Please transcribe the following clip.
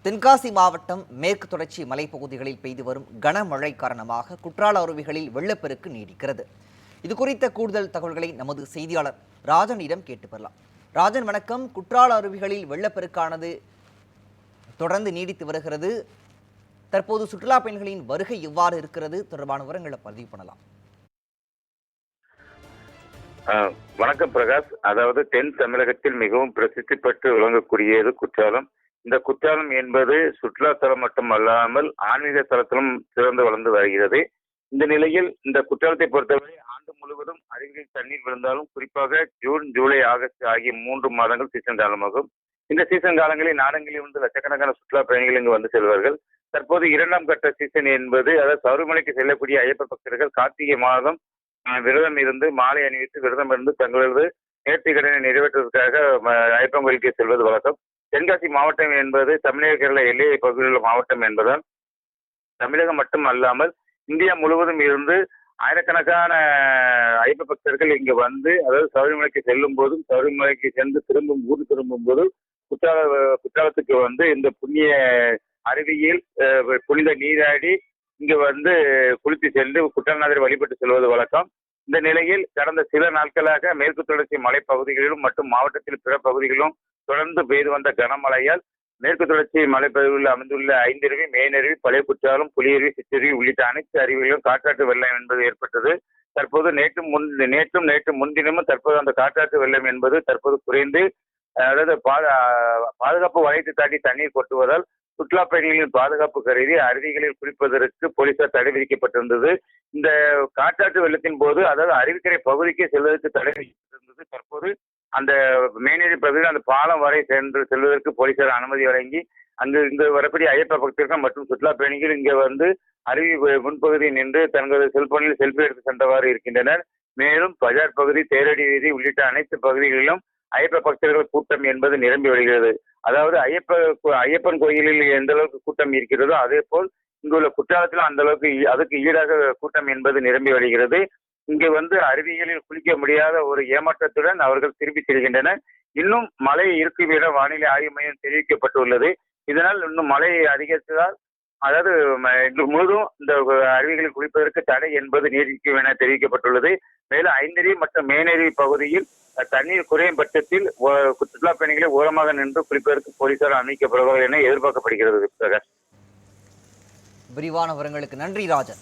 தென்காசி மாவட்டம் மேற்கு தொடர்ச்சி மலைப்பகுதிகளில் பெய்து வரும் கனமழை காரணமாக குற்றால அருவிகளில் வெள்ளப்பெருக்கு நீடிக்கிறது. இது குறித்த கூடுதல் தகவல்களை நமது செய்தியாளர் ராஜனிடம் கேட்டு பெறலாம். ராஜன், வணக்கம். குற்றால அருவிகளில் வெள்ளப்பெருக்கானது தொடர்ந்து நீடித்து வருகிறது. தற்போது சுற்றுலா பயணிகளின் வருகை எவ்வாறு இருக்கிறது தொடர்பான விவரங்களை பதிவு பண்ணலாம். வணக்கம் பிரகாஷ். அதாவது தென் தமிழகத்தில் மிகவும் பிரசித்தி பெற்று விளங்கக்கூடியது குற்றாலம். இந்த குற்றாலம் என்பது சுற்றுலா தலம் மட்டும் அல்லாமல் ஆன்மீக தலத்திலும் சிறந்து வளர்ந்து வருகிறது. இந்த நிலையில் இந்த குற்றாலத்தை பொறுத்தவரை ஆண்டு முழுவதும் அருவிகளில் தண்ணீர் விழுந்தாலும் குறிப்பாக ஜூன், ஜூலை, ஆகஸ்ட் ஆகிய 3 மாதங்கள் சீசன் காலமாகும். இந்த சீசன் காலங்களில் நாடங்களில் இருந்து லட்சக்கணக்கான சுற்றுலா பயணிகள் இங்கு வந்து செல்வார்கள். தற்போது 2ஆம் கட்ட சீசன் என்பது, அதாவது சபரிமலைக்கு செல்லக்கூடிய ஐயப்ப பக்தர்கள் கார்த்திகை மாதம் விரதம் இருந்து மாலை அணிவித்து விரதம் இருந்து தங்களது நேர்த்தி கடனை நிறைவேற்றுவதற்காக ஐயப்பன் கோயிலுக்கு செல்வது வழக்கம். தென்காசி மாவட்டம் என்பது தமிழக கேரள எல்லை பகுதியில் உள்ள மாவட்டம் என்பதால் தமிழகம் மட்டும் அல்லாமல் இந்தியா முழுவதும் இருந்து ஆயிரக்கணக்கான ஐயப்ப பக்தர்கள் இங்கு வந்து, அதாவது சபரிமலைக்கு செல்லும் போதும் சபரிமலைக்கு சென்று ஊர் திரும்பும் போதும் குற்றாலத்துக்கு வந்து இந்த புண்ணிய அருவியில் புனித நீராடி இங்கு வந்து குளித்து சென்று குற்றநாதரை வழிபட்டு செல்வது வழக்கம். இந்த நிலையில் கடந்த சில நாட்களாக மேற்கு தொடர்ச்சி மலைப்பகுதிகளிலும் மற்றும் மாவட்டத்தில் பிற பகுதிகளிலும் தொடர்ந்து பெய்து வந்த கனமழையால் மேற்கு தொடர்ச்சி மலைப்பகுதிகளில் அமைந்துள்ள 5 அருவி, மெயினருவி, பழைய குற்றாலம், புலியருவி, சிற்றருவி உள்ளிட்ட அனைத்து அருவிகளிலும் காற்றாற்று வெள்ளம் என்பது ஏற்பட்டது. தற்போது நேற்று முன்தினமும் தற்போது அந்த காற்றாற்று வெள்ளம் என்பது தற்போது குறைந்து, அதாவது பாதுகாப்பு வளையத்தை தாண்டி தண்ணீர் கொட்டுவதால் சுற்றுலா பயணிகளின் பாதுகாப்பு கருதி அருவிகளில் குளிப்பதற்கு போலீசார் தடை விதிக்கப்பட்டிருந்தது. இந்த காற்றாற்று வெள்ளத்தின் போது, அதாவது அருவிக்கரை பகுதிக்கே செல்வதற்கு தடை விதிக்கப்பட்டிருந்தது. தற்போது அந்த மேனேரி பகுதியில் அந்த பாலம் வரை செல்வதற்கு போலீசார் அனுமதி வழங்கி இங்கு வரக்கூடிய ஐயப்ப பக்தர்கள் மற்றும் சுற்றுலா பயணிகள் இங்கே வந்து அருவி முன்பகுதியில் நின்று தங்களது செல்போனில் செல்ஃபி எடுத்து சென்றவாறு இருக்கின்றனர். மேலும் பஜார் பகுதி, தேரடி வீதி உள்ளிட்ட அனைத்து பகுதிகளிலும் ஐயப்ப பக்தர்கள் கூட்டம் என்பது நிரம்பி வருகிறது. அதாவது ஐயப்பன் கோயிலில் எந்த அளவுக்கு கூட்டம் இருக்கிறதோ அதே போல் இங்குள்ள குற்றாலத்திலும் அந்த அளவுக்கு அதுக்கு ஈடாக கூட்டம் என்பது நிரம்பி வருகிறது. இங்கு வந்து அருவிகளில் குளிக்க முடியாத ஒரு ஏமாற்றத்துடன் அவர்கள் திரும்பி செல்கின்றனர். இன்னும் மழை இருக்கும் என வானிலை ஆய்வு மையம் தெரிவிக்கப்பட்டுள்ளது. இதனால் இன்னும் மழை அதிகரித்ததால், அதாவது இன்று முழுவதும் இந்த அருவிகளில் குளிப்பதற்கு தடை என்பது நீடிக்கும் என தெரிவிக்கப்பட்டுள்ளது. மேலும் 5 அருவி மற்றும் மேனருவி பகுதியில் தண்ணீர் குறையும் பட்சத்தில் சுற்றுலா பயணிகளை ஓரமாக நின்று குளிப்பதற்கு போலீசார் அனுமதிக்கப்படுவார்கள் என எதிர்பார்க்கப்படுகிறது. விரிவான விவரங்களுக்கு நன்றி ராஜன்.